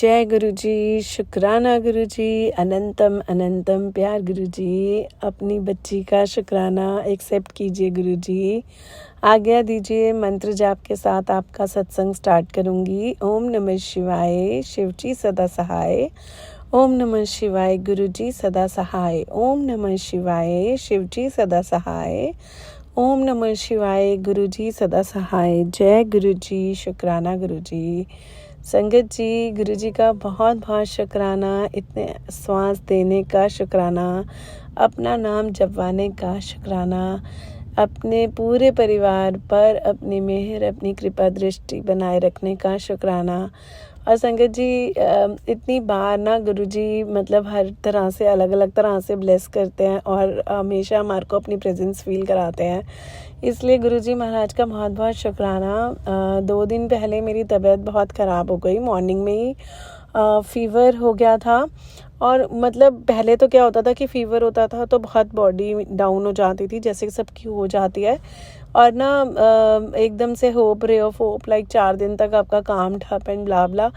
जय गुरु जी, शुक्राना गुरु जी, अनंतम अनंतम प्यार गुरु जी। अपनी बच्ची का शुक्राना एक्सेप्ट कीजिए गुरु जी। आज्ञा दीजिए, मंत्र जाप के साथ आपका सत्संग स्टार्ट करूंगी। ओम नमः शिवाय, शिवजी सदा सहाय। ओम नमः शिवाय, गुरु जी सदा सहाय। ओम नमः शिवाय, शिवजी सदा सहाय। ओम नमः शिवाय, गुरु जी सदा सहाय। जय गुरु जी, शुक्राना गुरु जी। संगत जी, गुरु जी का बहुत बहुत शुक्राना, इतने श्वास देने का शुक्राना, अपना नाम जपवाने का शुक्राना, अपने पूरे परिवार पर अपनी मेहर, अपनी कृपा दृष्टि बनाए रखने का शुक्राना। और संगत जी, इतनी बार ना गुरु जी मतलब हर तरह से अलग अलग तरह से ब्लेस करते हैं और हमेशा हमारे को अपनी प्रेजेंस फील कराते हैं। इसलिए गुरु जी महाराज का बहुत बहुत शुक्राना। 2 दिन पहले मेरी तबीयत बहुत ख़राब हो गई। मॉर्निंग में ही फीवर हो गया था। और मतलब पहले तो क्या होता था कि फ़ीवर होता था तो बहुत बॉडी डाउन हो जाती थी, जैसे सबकी हो जाती है। और ना एकदम से hope ray of hope, like 4 दिन तक आपका काम ठप एंड ब्ला ब्ला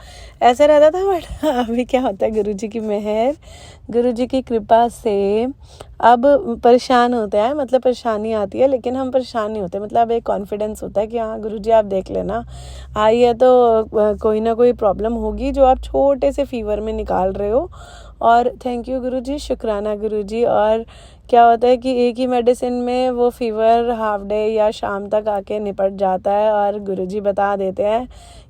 ऐसा रहता था। बट अभी क्या होता है, गुरु जी की मेहर, गुरु जी की कृपा से अब परेशान होते हैं, मतलब परेशानी आती है लेकिन हम परेशान नहीं होते। मतलब एक कॉन्फिडेंस होता है कि हाँ गुरु जी आप देख लेना, आई है तो कोई ना कोई प्रॉब्लम होगी जो आप छोटे से फीवर में निकाल रहे हो। और थैंक यू गुरु जी, शुक्राना गुरु जी। और क्या होता है कि एक ही मेडिसिन में वो फीवर हाफ डे या शाम तक आके निपट जाता है और गुरुजी बता देते हैं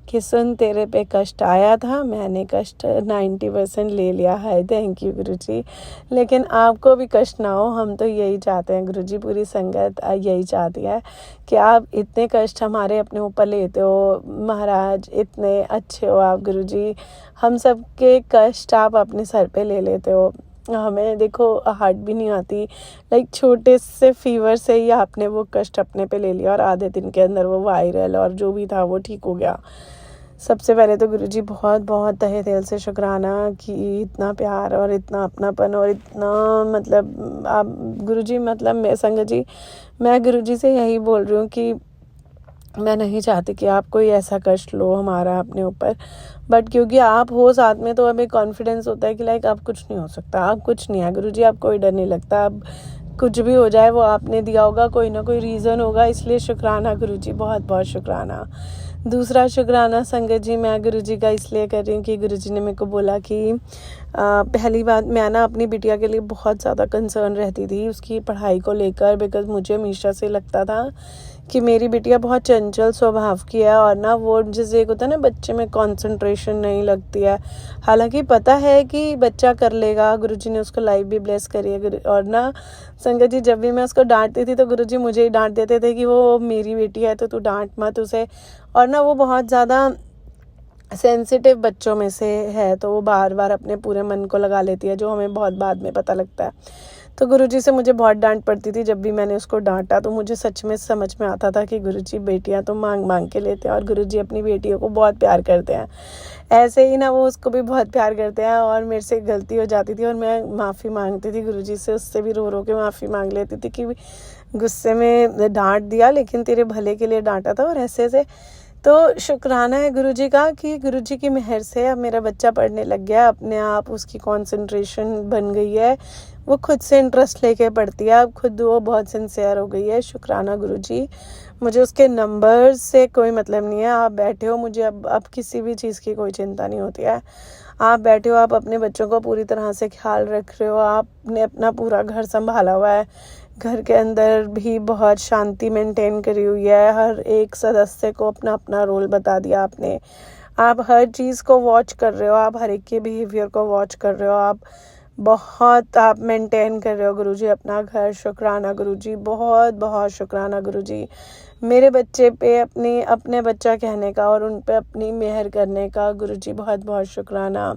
कि सुन, तेरे पे कष्ट आया था, मैंने कष्ट 90% ले लिया है। थैंक यू गुरुजी। लेकिन आपको भी कष्ट ना हो, हम तो यही चाहते हैं गुरुजी, पूरी संगत यही चाहती है कि आप इतने कष्ट हमारे अपने ऊपर लेते हो। महाराज इतने अच्छे हो आप गुरुजी, हम सब के कष्ट आप अपने सर पे ले लेते हो। हमें देखो हार्ट भी नहीं आती, लाइक छोटे से फीवर से ही आपने वो कष्ट अपने पे ले लिया और आधे दिन के अंदर वो वायरल और जो भी था वो ठीक हो गया। सबसे पहले तो गुरुजी बहुत बहुत तहे दिल से शुक्राना कि इतना प्यार और इतना अपनापन और इतना मतलब आप गुरुजी, मतलब मैं संगत जी, मैं गुरुजी से यही बोल रही हूँ कि मैं नहीं चाहती कि आप कोई ऐसा कष्ट लो हमारा अपने ऊपर। बट क्योंकि आप हो साथ में तो हमें कॉन्फिडेंस होता है कि लाइक आप कुछ नहीं हो सकता, आप कुछ नहीं है गुरुजी, आप कोई डर नहीं लगता। अब कुछ भी हो जाए वो आपने दिया होगा, कोई ना कोई रीज़न होगा। इसलिए शुक्राना गुरुजी, बहुत बहुत शुक्राना। दूसरा शुक्राना संगत जी मैं गुरुजी का इसलिए कर रही हूँ कि गुरुजी ने मेरे को बोला कि पहली बात, मैं ना अपनी बिटिया के लिए बहुत ज़्यादा कंसर्न रहती थी उसकी पढ़ाई को लेकर, बिकॉज़ मुझे हमेशा से लगता था कि मेरी बिटिया बहुत चंचल स्वभाव की है और ना वो जैसे एक होता है ना बच्चे में कंसंट्रेशन नहीं लगती है। हालांकि पता है कि बच्चा कर लेगा, गुरुजी ने उसको लाइफ भी ब्लेस करी है। और ना संगत जी, जब भी मैं उसको डांटती थी तो गुरुजी मुझे ही डांट देते थे कि वो मेरी बेटी है तो तू डांट मत उसे। और ना वो बहुत ज़्यादा सेंसिटिव बच्चों में से है, तो वो बार बार अपने पूरे मन को लगा लेती है, जो हमें बहुत बाद में पता लगता है। तो गुरुजी से मुझे बहुत डांट पड़ती थी जब भी मैंने उसको डांटा। तो मुझे सच में समझ में आता था कि गुरुजी बेटियां तो मांग मांग के लेते हैं और गुरुजी अपनी बेटियों को बहुत प्यार करते हैं। ऐसे ही ना वो उसको भी बहुत प्यार करते हैं। और मेरे से गलती हो जाती थी और मैं माफ़ी मांगती थी गुरुजी से, उससे भी रो रो के माफ़ी मांग लेती थी कि गुस्से में डांट दिया लेकिन तेरे भले के लिए डांटा था, और ऐसे ऐसे। तो शुक्राना है गुरुजी का कि गुरुजी की मेहर से अब मेरा बच्चा पढ़ने लग गया, अपने आप उसकी कंसंट्रेशन बन गई है, वो खुद से इंटरेस्ट लेके पढ़ती है, अब खुद वो बहुत सिंसियर हो गई है। शुक्राना गुरुजी। मुझे उसके नंबर्स से कोई मतलब नहीं है, आप बैठे हो, मुझे अब किसी भी चीज़ की कोई चिंता नहीं होती है। आप बैठे हो, आप अपने बच्चों को पूरी तरह से ख्याल रख रहे हो, आपने अपना पूरा घर संभाला हुआ है, घर के अंदर भी बहुत शांति मेंटेन करी हुई है, हर एक सदस्य को अपना अपना रोल बता दिया आपने। आप हर चीज़ को वॉच कर रहे हो, आप हर एक के बिहेवियर को वॉच कर रहे हो, आप मेंटेन कर रहे हो गुरुजी अपना घर। शुक्राना गुरुजी, बहुत बहुत शुक्राना गुरुजी, मेरे बच्चे पे अपने बच्चा कहने का और उन पे अपनी मेहर करने का गुरुजी, बहुत बहुत शुक्राना।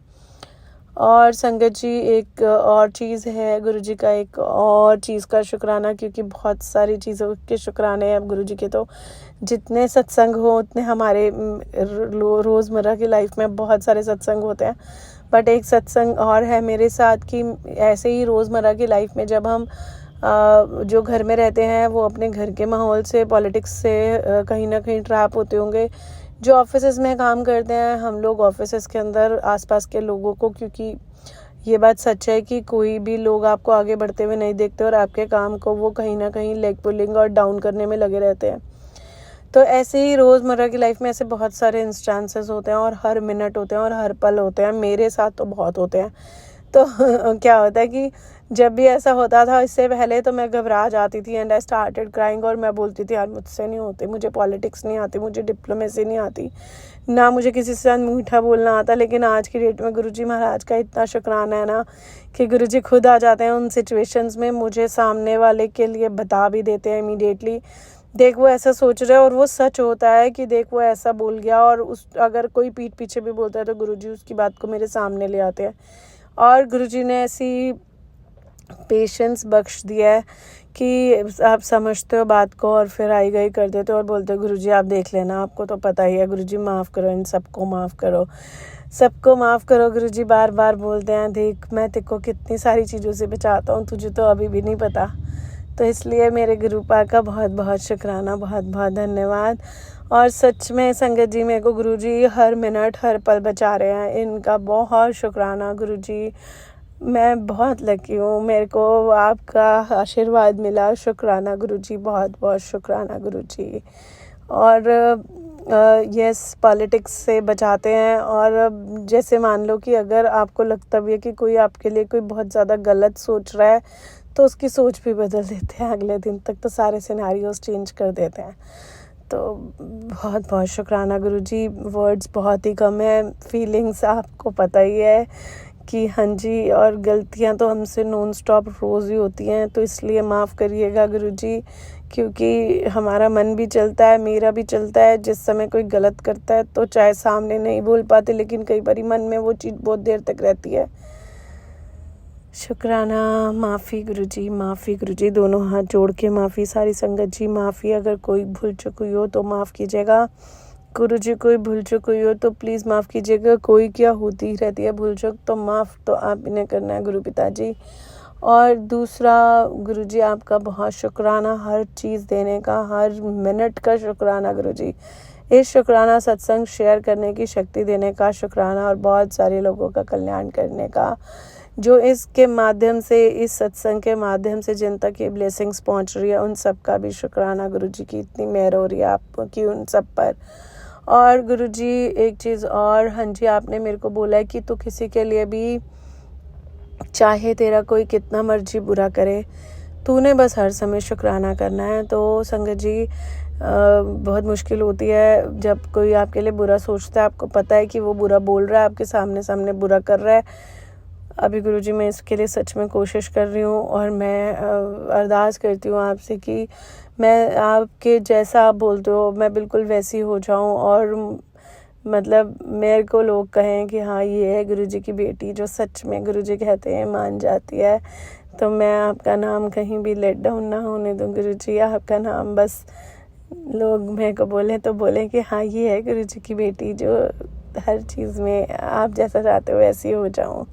और संगत जी, एक और चीज़ है गुरुजी का, एक और चीज़ का शुक्राना, क्योंकि बहुत सारी चीज़ों के शुक्राने हैं अब गुरुजी के। तो जितने सत्संग हो उतने हमारे रोज़मर्रा की लाइफ में बहुत सारे सत्संग होते हैं, बट एक सत्संग और है मेरे साथ कि ऐसे ही रोज़मर्रा की लाइफ में जब हम जो घर में रहते हैं वो अपने घर के माहौल से, पॉलिटिक्स से कहीं ना कहीं ट्रैप होते होंगे, जो ऑफिसेस में काम करते हैं हम लोग, ऑफिसेस के अंदर आसपास के लोगों को, क्योंकि ये बात सच है कि कोई भी लोग आपको आगे बढ़ते हुए नहीं देखते और आपके काम को वो कहीं ना कहीं लेग पुलिंग और डाउन करने में लगे रहते हैं। तो ऐसे ही रोज़मर्रा की लाइफ में ऐसे बहुत सारे इंस्टेंसेस होते हैं और हर मिनट होते हैं और हर पल होते हैं। मेरे साथ तो बहुत होते हैं। तो क्या होता है कि जब भी ऐसा होता था इससे पहले तो मैं घबरा जाती थी एंड आई स्टार्टेड क्राइंग, और मैं बोलती थी यार मुझसे नहीं होते, मुझे पॉलिटिक्स नहीं आती, मुझे डिप्लोमेसी नहीं आती, ना मुझे किसी से मीठा बोलना आता। लेकिन आज की डेट में गुरुजी महाराज का इतना शुक्राना है ना कि गुरुजी खुद आ जाते हैं उन सिचुएशंस में, मुझे सामने वाले के लिए बता भी देते हैं इमीडिएटली, देख वो ऐसा सोच रहा है, और वो सच होता है कि देख वो ऐसा बोल गया। और उस अगर कोई पीठ पीछे भी बोलता है तो गुरुजी उसकी बात को मेरे सामने ले आते हैं। और गुरुजी ने ऐसी पेशेंस बख्श दिया है कि आप समझते हो बात को और फिर आई गई कर देते हो और बोलते हो गुरुजी आप देख लेना, आपको तो पता ही है, गुरुजी माफ़ करो, इन सबको माफ़ करो, सबको माफ़ करो। गुरुजी बार बार बोलते हैं देख मैं तेको कितनी सारी चीज़ों से बचाता हूँ, तुझे तो अभी भी नहीं पता। तो इसलिए मेरे गुरुपा का बहुत बहुत शुक्राना, बहुत बहुत धन्यवाद। और सच में संगत जी, मेरे को गुरुजी हर मिनट हर पल बचा रहे हैं, इनका बहुत शुक्राना गुरुजी। मैं बहुत लकी हूँ, मेरे को आपका आशीर्वाद मिला, शुक्राना गुरुजी, बहुत बहुत शुक्राना गुरुजी। और यस, पॉलिटिक्स से बचाते हैं। और जैसे मान लो कि अगर आपको लगता भी है कि कोई आपके लिए कोई बहुत ज़्यादा गलत सोच रहा है तो उसकी सोच भी बदल देते हैं, अगले दिन तक तो सारे सिनेरियोस चेंज कर देते हैं। तो बहुत बहुत शुक्राना गुरुजी, वर्ड्स बहुत ही कम है, फीलिंग्स आपको पता ही है कि हाँ जी। और गलतियाँ तो हमसे नॉन स्टॉप रोज़ ही होती हैं, तो इसलिए माफ़ करिएगा गुरुजी, क्योंकि हमारा मन भी चलता है, मेरा भी चलता है। जिस समय कोई गलत करता है तो चाहे सामने नहीं बोल पाते, लेकिन कई बार मन में वो चीज़ बहुत देर तक रहती है। शुक्राना, माफ़ी गुरुजी, माफ़ी गुरुजी, दोनों हाथ जोड़ के माफ़ी। सारी संगत जी माफ़ी, अगर कोई भूल चूक हुई हो तो माफ़ कीजिएगा गुरुजी, कोई भूल चूक हुई हो तो प्लीज़ माफ़ कीजिएगा। कोई क्या होती रहती है भूल चूक, तो माफ़ तो आप इन्हें करना है गुरु पिताजी। और दूसरा गुरुजी आपका बहुत शुक्राना हर चीज़ देने का, हर मिनट का शुक्राना गुरुजी। इस शुक्राना सत्संग शेयर करने की शक्ति देने का शुक्राना, और बहुत सारे लोगों का कल्याण करने का, जो इसके माध्यम से, इस सत्संग के माध्यम से जिन तक ये ब्लेसिंग्स पहुंच रही है, उन सब का भी शुक्राना गुरुजी की इतनी मेहर हो रही है आपकी उन सब पर। और गुरुजी एक चीज़ और, हाँ जी, आपने मेरे को बोला है कि तू किसी के लिए भी, चाहे तेरा कोई कितना मर्जी बुरा करे, तूने बस हर समय शुक्राना करना है। तो संगत जी बहुत मुश्किल होती है जब कोई आपके लिए बुरा सोचता है, आपको पता है कि वो बुरा बोल रहा है, आपके सामने सामने बुरा कर रहा है। अभी गुरुजी मैं इसके लिए सच में कोशिश कर रही हूँ, और मैं अरदास करती हूँ आपसे कि मैं आपके जैसा आप बोलते हो मैं बिल्कुल वैसी हो जाऊँ, और मतलब मेरे को लोग कहें कि हाँ ये है गुरुजी की बेटी जो सच में गुरुजी कहते हैं मान जाती है। तो मैं आपका नाम कहीं भी लेट डाउन ना होने दूँ गुरुजी, आपका नाम बस लोग मेरे को बोले तो बोले कि हाँ ये है गुरुजी की बेटी जो हर चीज़ में आप जैसा चाहते हो वैसी हो जाऊँ।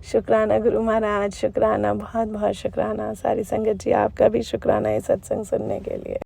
शुक्राना गुरु महाराज, शुक्राना, बहुत बहुत शुक्राना। सारी संगत जी आपका भी शुक्राना है सत्संग सुनने के लिए।